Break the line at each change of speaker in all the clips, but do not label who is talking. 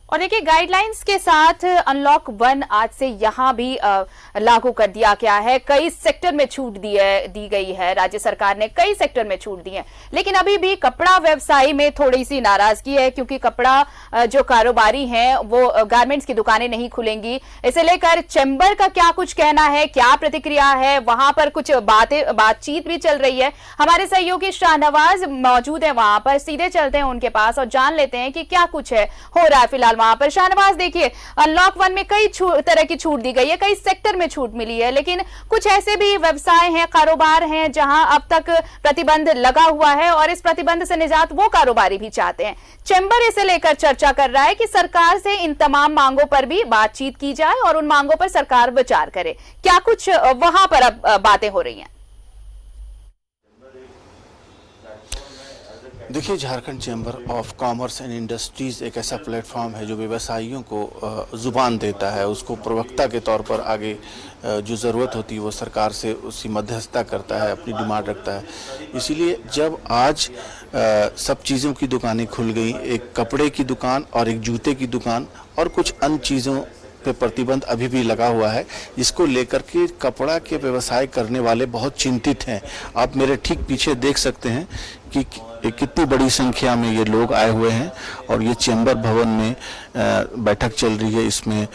और देखिए गाइडलाइंस के साथ अनलॉक 1 आज से यहां भी लागू कर दिया गया है। कई सेक्टर में छूट दी गई है, राज्य सरकार ने कई सेक्टर में छूट दी है। लेकिन अभी भी कपड़ा व्यवसायी में थोड़ी सी नाराजगी है, क्योंकि कपड़ा जो कारोबारी हैं वो गारमेंट्स की दुकानें नहीं खुलेंगी। इसे लेकर चैम्बर का क्या कुछ कहना है, क्या प्रतिक्रिया है, वहां पर कुछ बातचीत भी चल रही है। हमारे सहयोगी शाहनवाज मौजूद है वहां पर, सीधे चलते हैं उनके पास और जान लेते हैं कि क्या कुछ है हो रहा है फिलहाल वहां पर। शाहनवाज, देखिए अनलॉक 1 में कई तरह की छूट दी गई है, कई सेक्टर में छूट मिली है, लेकिन कुछ ऐसे भी व्यवसाय हैं, कारोबार हैं जहां अब तक प्रतिबंध लगा हुआ है और इस प्रतिबंध से निजात वो कारोबारी भी चाहते हैं। चैम्बर इसे लेकर चर्चा कर रहा है कि सरकार से इन तमाम मांगों पर भी बातचीत की जाए और उन मांगों पर सरकार विचार करे। क्या कुछ वहां पर अब बातें हो रही हैं?
देखिए, Jharkhand chamber of commerce and industries एक ऐसा प्लेटफॉर्म है जो व्यवसायियों को ज़ुबान देता है, उसको प्रवक्ता के तौर पर आगे जो ज़रूरत होती है वो सरकार से उसकी मध्यस्थता करता है, अपनी डिमांड रखता है। इसीलिए जब आज सब चीज़ों की दुकानें खुल गई, एक कपड़े की दुकान और एक जूते की दुकान और कुछ अन्य चीज़ों पे प्रतिबंध अभी भी लगा हुआ है, जिसको लेकर के कपड़ा के व्यवसाय करने वाले बहुत चिंतित हैं। आप मेरे ठीक पीछे देख सकते हैं कि कितनी बड़ी संख्या में ये लोग आए हुए हैं और ये चैम्बर भवन में बैठक चल रही है। इसमें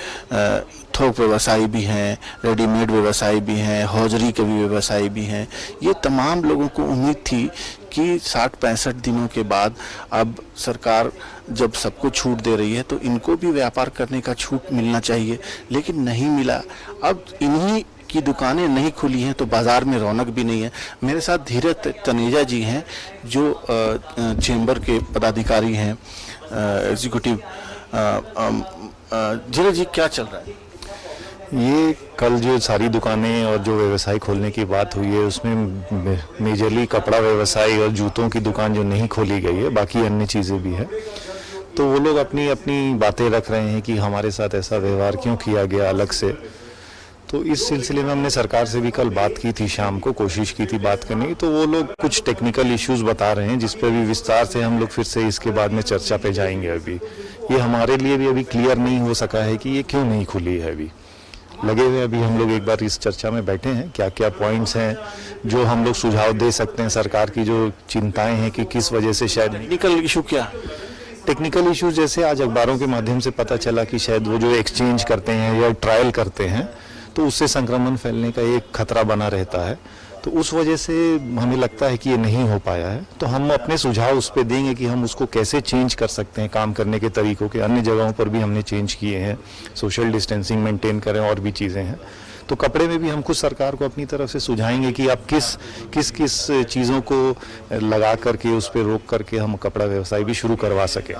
थोक व्यवसायी भी हैं, रेडीमेड व्यवसायी भी हैं, हौजरी के भी व्यवसायी भी हैं। ये तमाम लोगों को उम्मीद थी कि 60-65 दिनों के बाद अब सरकार जब सबको छूट दे रही है तो इनको भी व्यापार करने का छूट मिलना चाहिए, लेकिन नहीं मिला। अब इन्हीं की दुकानें नहीं खुली हैं तो बाज़ार में रौनक भी नहीं है। मेरे साथ धीरज तनेजा जी हैं जो चैम्बर के पदाधिकारी हैं, एग्जीक्यूटिव। धीरज जी, क्या चल रहा है?
ये कल जो सारी दुकानें और जो व्यवसाय खोलने की बात हुई है उसमें मेजरली कपड़ा व्यवसाय और जूतों की दुकान जो नहीं खोली गई है, बाकी अन्य चीज़ें भी है। तो वो लोग अपनी अपनी बातें रख रहे हैं कि हमारे साथ ऐसा व्यवहार क्यों किया गया अलग से। तो इस सिलसिले में हमने सरकार से भी कल बात की थी, शाम को कोशिश की थी बात करने की। तो वो लोग कुछ टेक्निकल इश्यूज बता रहे हैं जिस पर भी विस्तार से हम लोग फिर से इसके बाद में चर्चा पे जाएंगे। अभी ये हमारे लिए भी अभी क्लियर नहीं हो सका है कि ये क्यों नहीं खुली है। अभी लगे हुए अभी हम लोग एक बार इस चर्चा में बैठे हैं, क्या क्या पॉइंट्स हैं जो हम लोग सुझाव दे सकते हैं। सरकार की जो चिंताएं हैं कि किस वजह से शायद
टेक्निकल इशू क्या?
टेक्निकल इश्यूज जैसे आज अखबारों के माध्यम से पता चला कि शायद वो जो एक्सचेंज करते हैं या ट्रायल करते हैं तो उससे संक्रमण फैलने का एक खतरा बना रहता है। तो उस वजह से हमें लगता है कि ये नहीं हो पाया है। तो हम अपने सुझाव उस पर देंगे कि हम उसको कैसे चेंज कर सकते हैं, काम करने के तरीकों के। अन्य जगहों पर भी हमने चेंज किए हैं, सोशल डिस्टेंसिंग मेंटेन करें और भी चीज़ें हैं। तो कपड़े में भी हम कुछ सरकार को अपनी तरफ से सुझाएंगे कि आप किस चीज़ों को लगा करके उस पर रोक करके हम कपड़ा व्यवसाय भी शुरू करवा सकें।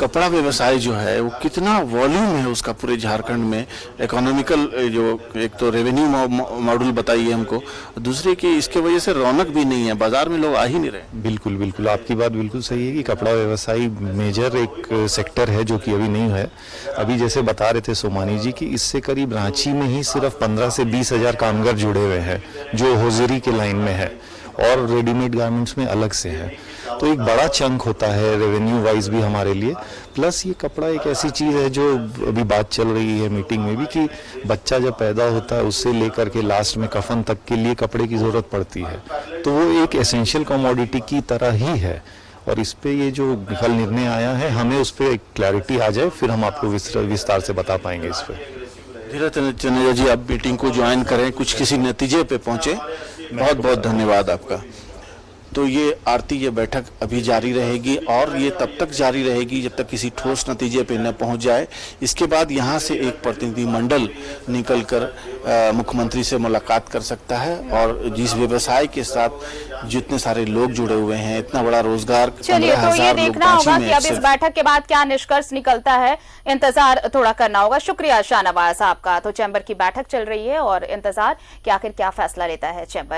कपड़ा व्यवसाय जो है वो कितना वॉल्यूम है उसका पूरे झारखंड में? इकोनॉमिकल जो एक तो रेवेन्यू मॉडल बताइए हमको, दूसरे की इसके वजह से रौनक भी नहीं है, बाजार में लोग आ ही नहीं रहे।
बिल्कुल बिल्कुल, आपकी बात बिल्कुल सही है कि कपड़ा व्यवसाय मेजर एक सेक्टर है जो कि अभी नहीं है। अभी जैसे बता रहे थे सोमानी जी कि इससे करीब रांची में ही सिर्फ 15 से 20 हज़ार कामगार जुड़े हुए हैं जो हौजरी के लाइन में है और रेडीमेड गारमेंट्स में अलग से है। तो एक बड़ा चंक होता है रेवेन्यू वाइज भी हमारे लिए। प्लस ये कपड़ा एक ऐसी चीज़ है जो अभी बात चल रही है मीटिंग में भी कि बच्चा जब पैदा होता है उससे लेकर के लास्ट में कफन तक के लिए कपड़े की ज़रूरत पड़ती है। तो वो एक एसेंशियल कमोडिटी की तरह ही है। और इस पे ये जो कल निर्णय आया है, हमें उस पर एक क्लैरिटी आ जाए फिर हम आपको विस्तार से बता पाएंगे इस पर।
धीरज तनेजा जी, आप मीटिंग को ज्वाइन करें, कुछ किसी नतीजे पे पहुंचे। बहुत बहुत धन्यवाद आपका। तो ये बैठक अभी जारी रहेगी और ये तब तक जारी रहेगी जब तक किसी ठोस नतीजे पे न पहुंच जाए। इसके बाद यहाँ से एक प्रतिनिधि मंडल निकलकर मुख्यमंत्री से मुलाकात कर सकता है और जिस व्यवसाय के साथ जितने सारे लोग जुड़े हुए हैं, इतना बड़ा रोजगार,
चलिए तो ये देखना होगा कि अब इस बैठक के बाद क्या निष्कर्ष निकलता है, इंतजार थोड़ा करना होगा। शुक्रिया शाहनवाज आपका। तो चैम्बर की बैठक चल रही है और इंतजार कि आखिर क्या फैसला लेता है चैम्बर।